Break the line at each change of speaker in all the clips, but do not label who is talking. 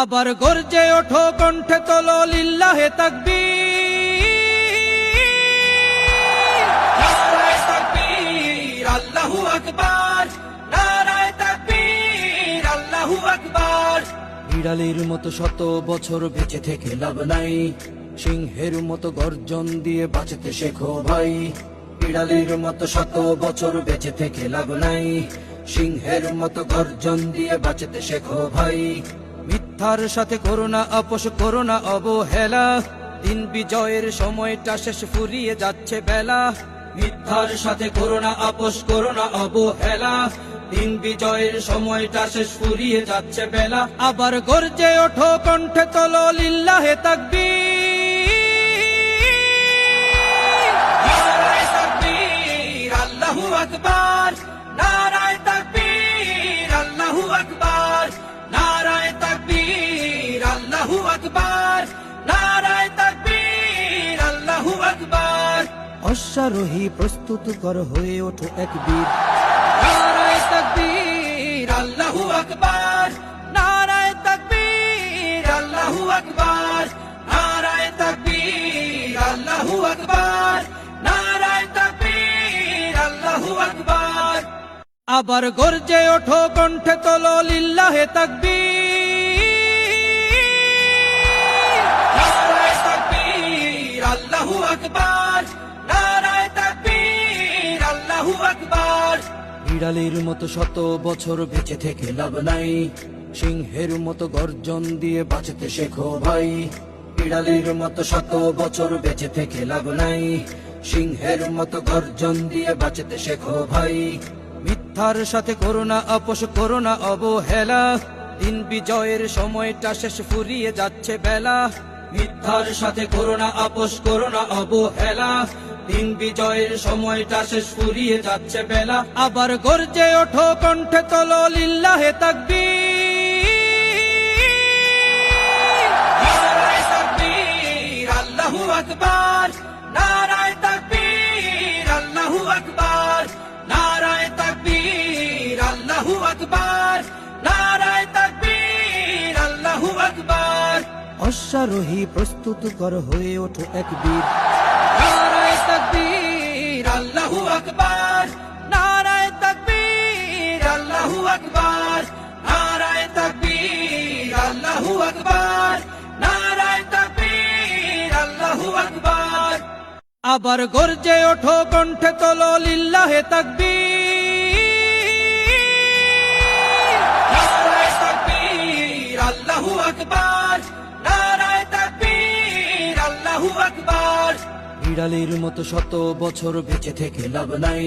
আবার গর্জে ওঠো, কণ্ঠে তোলো লিল্লাহে তাকবীর। নারায়ে তাকবীর, আল্লাহু আকবার। নারায়ে তাকবীর, আল্লাহু আকবার। বিড়ালের মতো শত বছর বেঁচে থেকে লাভ নাই, সিংহের মতো গর্জন দিয়ে বাঁচতে শেখো ভাই। বিড়ালের মতো শত বছর বেঁচে থেকে লাভ নাই, সিংহের মতো গর্জন দিয়ে বাঁচতে শেখো ভাই। মিথ্যার সাথে করোনা আপোষ, করোনা অবহেলা, দিন বিজয়ের সময়টা শেষ, ফুরিয়ে যাচ্ছে বেলা। মিথ্যার সাথে করোনা আপোষ, করোনা অবহেলা, দিন বিজয়ের সময়টা শেষ, ফুরিয়ে যাচ্ছে বেলা। আবার গর্জে ওঠো, কণ্ঠে তোলো লিল্লাহে তাকবীর। নারায়ে তাকবীর, আল্লাহু আকবার। নারায়ে তাকবীর, আল্লাহু আকবার। নারায়ে তাকবীর, আল্লাহু আকবার। নারায়ে তাকবীর, আল্লাহু আকবার। অশ্বারোহী প্রস্তুত কর, হয়ে ওঠো এক বীর। নারায়ে তাকবীর, আল্লাহু আকবার। নারায়ে তাকবীর, আল্লাহু আকবার। নারায়ে তাকবীর, আল্লাহু আকবার। নারায়ে তাকবীর, আল্লাহু আকবার। আবার গর্জে ওঠো, কণ্ঠে তোলো লিল্লাহে তাকবীর। নারায়ে তাকবীর, আল্লাহু আকবার। নারায়ে তাকবীর, আল্লাহু আকবার। বিড়ালের মতো শত বছর বেঁচে থেকে লাভ নাই, সিংহের মতো গর্জন দিয়ে বাঁচতে শেখো ভাই। বিড়ালের মতো শত বছর বেঁচে থেকে লাভ নাই, সিংহের মতো গর্জন দিয়ে বাঁচতে শেখো ভাই। মিথ্যার সাথে করোনা আপোষ, করোনা অবহেলা, দিন বিজয়ের সময়টা শেষ, ফুরিয়ে যাচ্ছে বেলা। মিথ্যার সাথে করোনা আপোষ, করোনা অবহেলা, দিন বিজয়ের সময়টা শেষ, ফুরিয়ে যাচ্ছে বেলা। আবার গর্জে ওঠো, কণ্ঠে তোলো লিল্লাহে তাকবীর। নারায়ে তাকবীর, আল্লাহু আকবার। নারায়ে তাকবীর, আল্লাহু আকবার। নারায়ে তাকবীর, আল্লাহু আকবার। নারায়ে তাকবীর, আল্লাহু আকবার। অশ্বারোহী প্রস্তুত কর, হয়ে ওঠো এক বীর। নারায়ে তাকবীর, আল্লাহু আকবার। নারায়ে তাকবীর, আল্লাহু আকবার। নারায়ে তাকবীর, আল্লাহু আকবার। নারায়ে তাকবীর, আল্লাহু আকবার। আবার গর্জে ওঠো, কণ্ঠে তোলো লিল্লাহে তাকবীর। নারায়ে তাকবীর, আল্লাহু আকবার। নারায়ে তাকবীর, আল্লাহু আকবার। বিড়ালের মতো শত বছর বেঁচে থেকে লাভ নাই,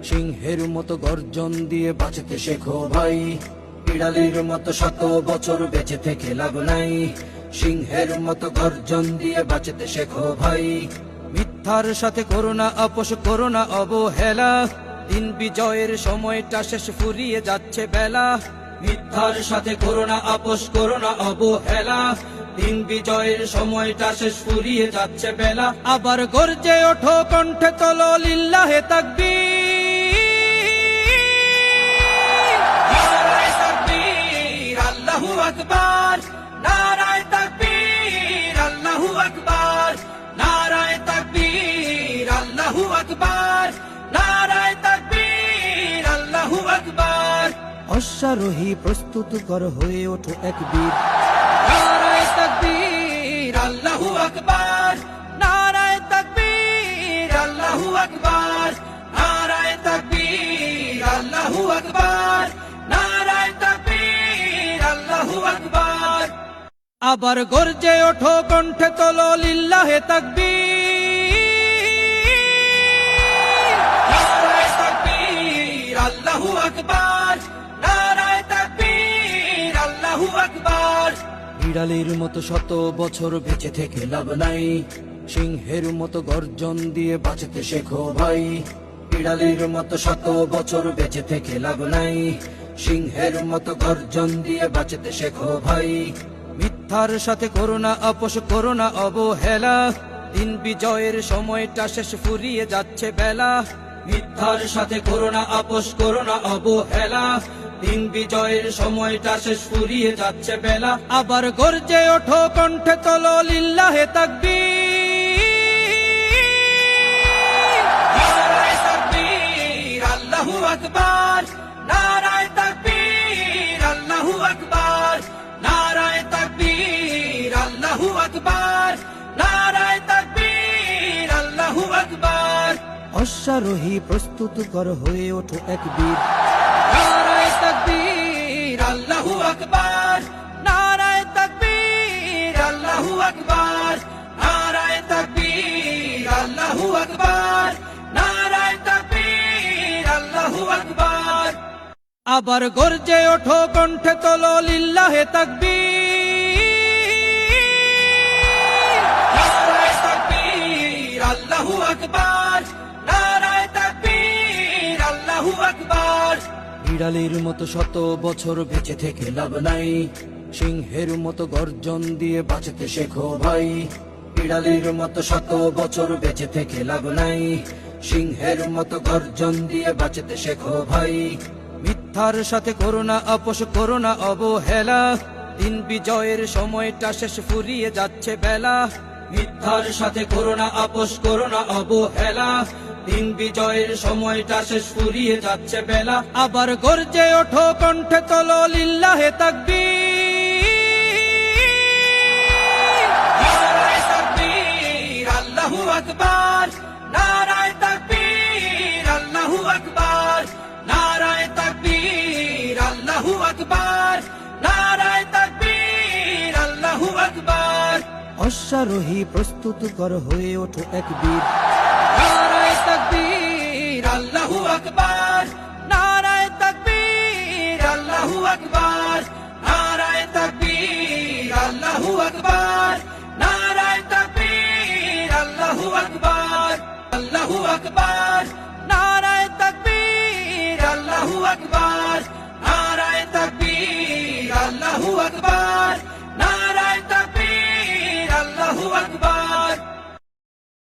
সিংহের মতো গর্জন দিয়ে বাঁচতে শেখো ভাই। বিড়ালের মতো শত বছর বেঁচে থেকে লাভ নাই, সিংহের মতো গর্জন দিয়ে বাঁচতে শেখো ভাই। মিথ্যার সাথে করোনা আপোষ, করোনা অবহেলা, দিন বিজয়ের সময়টা শেষ, ফুরিয়ে যাচ্ছে বেলা। মিথ্যার সাথে করোনা আপোষ, করোনা অবহেলা, দিন বিজয়ের সময়টা শেষ, ফুরিয়ে যাচ্ছে বেলা। আবার গর্জে ওঠো, কণ্ঠে তোলো লিল্লাহে তাকবীর। নারায়ে তাকবীর, আল্লাহু আকবার। নারায়ে তাকবীর, আল্লাহু আকবার। নারায়ে তাকবীর, আল্লাহু আকবার। নারায়ে তাকবীর, আল্লাহু আকবার। অশ্বারোহী প্রস্তুত কর, হয়ে ওঠো এক বীর। নারায়ে তাকবীর, আল্লাহু আকবার। নারায়ে তাকবীর, আল্লাহু আকবার। নারায়ে তাকবীর, আল্লাহু আকবার। নারায়ে তাকবীর, আল্লাহু আকবার। আবার গর্জে ওঠো, কণ্ঠে তোলো লিল্লাহে তাকবীর। নারায়ে তাকবীর, আল্লাহু আকবার। নারায়ে তাকবীর, আল্লাহু আকবার। বিড়ালের মতো শত বছর বেঁচে থেকে লাভ নাই, সিংহের মতো গর্জন দিয়ে বাঁচতে শেখো ভাই। বিড়ালের মতো শত বছর বেঁচে থেকে লাভ নাই, সিংহের মতো গর্জন দিয়ে বাঁচতে শেখো ভাই। মিথ্যার সাথে করোনা আপোষ, করোনা অবহেলা, দিন বিজয়ের সময়টা শেষ, ফুরিয়ে যাচ্ছে বেলা। মিথ্যার সাথে করোনা আপোষ, করোনা অবহেলা, দিন বিজয়ের সময়টা শেষ ফুরিয়ে যাচ্ছে বেলা আবার গর্জে ওঠো কণ্ঠে তোলো লিল্লাহে তাকবীর নারায়ে তাকবীর আল্লাহু আকবার নারায়ে তাকবীর আল্লাহু আকবার নারায়ে তাকবীর আল্লাহু আকবার নারায়ে তাকবীর আল্লাহু আকবার অশ্বারোহী প্রস্তুত কর হয়ে ওঠো এক বীর নারায়ে তাকবীর আল্লাহু আকবার নারায়ে তাকবীর আল্লাহু আকবার নারায়ে তাকবীর আল্লাহু আকবার নারায়ে তাকবীর আল্লাহু আকবার আবার গর্জে ওঠো কণ্ঠে তোলো লিল্লাহে তাকবীর নারায়ে তাকবীর আল্লাহু আকবার নারায়ে তাকবীর আল্লাহু আকবার বিড়ালের মতো শত বছর বেঁচে থেকে লাভ নাই সিংহের মতো গর্জন দিয়ে বাঁচতে শেখো ভাই বিড়ালের মতো শত বছর বেঁচে থেকে লাভ নাই সিংহের মতো গর্জন দিয়ে বাঁচতে শেখো ভাই মিথ্যার সাথে করোনা আপোষ করোনা অবহেলা দিন বিজয়ের সময়টা শেষ ফুরিয়ে যাচ্ছে বেলা মিথ্যার সাথে করোনা আপোষ করোনা অবহেলা দিন বিজয়ের সময়টা শেষ ফুরিয়ে যাচ্ছে বেলা আবার গর্জে ওঠো কণ্ঠে তোলো লিল্লাহে তাকবীর নারায়ে তাকবীর আল্লাহু আকবার নারায়ে তাকবীর আল্লাহু আকবার নারায়ে তাকবীর আল্লাহু আকবার নারায়ে তাকবীর আল্লাহু আকবার অশ্বারোহী প্রস্তুত কর হয়ে ওঠো এক বীর নারায়ে তাকবীর আল্লাহু আকবার নারায়ে তাকবীর আল্লাহু আকবার নারায়ে তাকবীর আল্লাহু আকবার নারায়ে তাকবীর আল্লাহু আকবার আল্লাহু আকবার নারায়ে তাকবীর আল্লাহু আকবার নারায়ে তাকবীর আল্লাহু আকবার নারায়ে তাকবীর আল্লাহু আকবার